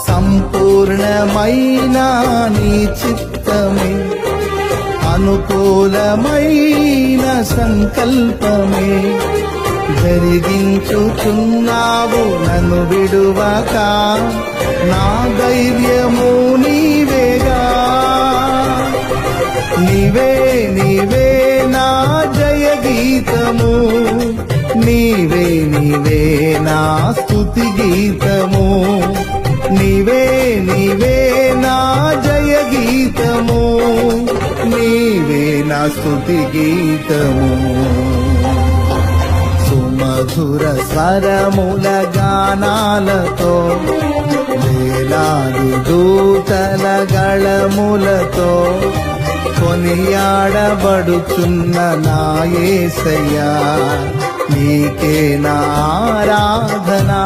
సంపూర్ణమైన నీ చిత్తమే, అనుకూలమైన సంకల్పమే జరిగించుచున్నావు నన్ను విడువక. నా ధైర్యము నీవేగా, నీవే నీవే నా జయ గీతము, నీవే నీవే నా స్తుతి గీతము, నీవే నీవే నా జయ గీతము, నీవే నా స్తుతి గీతము. సుమధుర స్వరముల గానాలతో, వేలాది దూతల గళములతో కొనియాడబడుచున్న నా యేసయ్యా, నీకే నా ఆరాధనా.